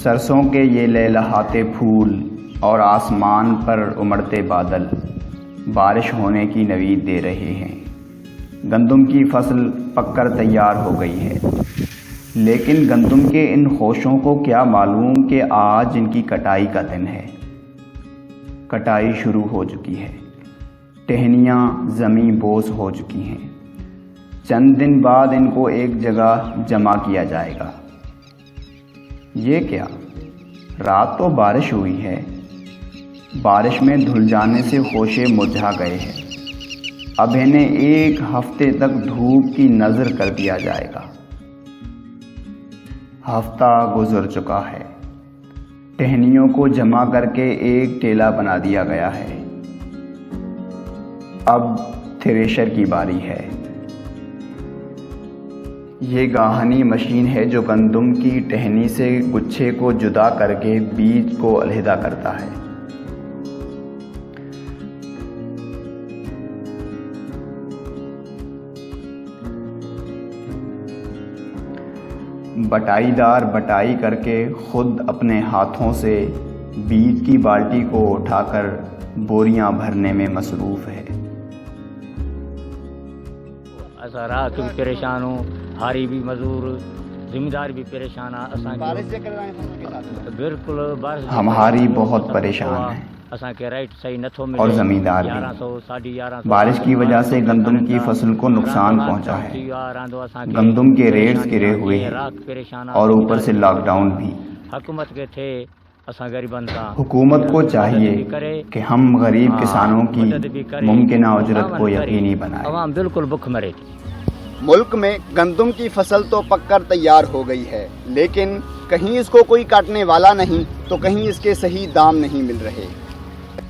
सरसों के ये लहलहाते फूल और आसमान पर उमड़ते बादल बारिश होने की नवीद दे रहे हैं। गंदम की फसल पककर तैयार हो गई है, लेकिन गंदम के इन होशों को क्या मालूम कि आज इनकी कटाई का दिन है। कटाई शुरू हो चुकी है, टहनियाँ ज़मीं बोस हो चुकी हैं। चंद दिन बाद इनको एक जगह जमा किया जाएगा। ये क्या, रात तो बारिश हुई है, बारिश में धुल जाने से होशे मुरझा गए हैं। अब इन्हें एक हफ्ते तक धूप की नज़र कर दिया जाएगा। हफ्ता गुजर चुका है, टहनियों को जमा करके एक टेला बना दिया गया है। अब थ्रेशर की बारी है। ये गाहनी मशीन है जो गंदम की टहनी से गुच्छे को जुदा करके बीज को अलहदा करता है। बटाईदार बटाई करके खुद अपने हाथों से बीज की बाल्टी को उठाकर बोरियां भरने में मसरूफ़ है। असां रात भी परेशान हूँ, हारी भी मजदूर, जिम्मेदार भी परेशान है। बिल्कुल हम हारी बहुत परेशान हैं और ज़मींदार भी। बारिश की वजह से गंदम की फसल को नुकसान पहुंचा है। गंदम के रेट्स गिरे हुए हैं और ऊपर से लॉकडाउन भी। हुकूमत को चाहिए कि हम गरीब किसानों की मुमकिन उजरत को यकीनी बनाएं। बिल्कुल भूख मरे। मुल्क में गंदम की फसल तो पककर तैयार हो गई है, लेकिन कहीं इसको कोई काटने वाला नहीं तो कहीं इसके सही दाम नहीं मिल रहे।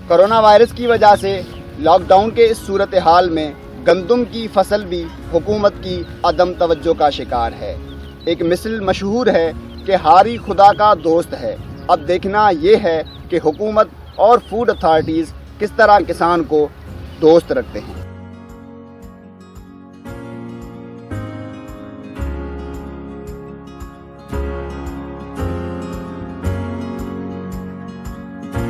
कोरोना वायरस की वजह से लॉकडाउन के इस सूरत हाल में गंदम की फसल भी हुकूमत की अदम तवज्जो का शिकार है। एक मिसल मशहूर है कि हारी खुदा का दोस्त है। अब देखना ये है कि हुकूमत और फूड अथॉरिटीज़ किस तरह किसान को दोस्त रखते हैं।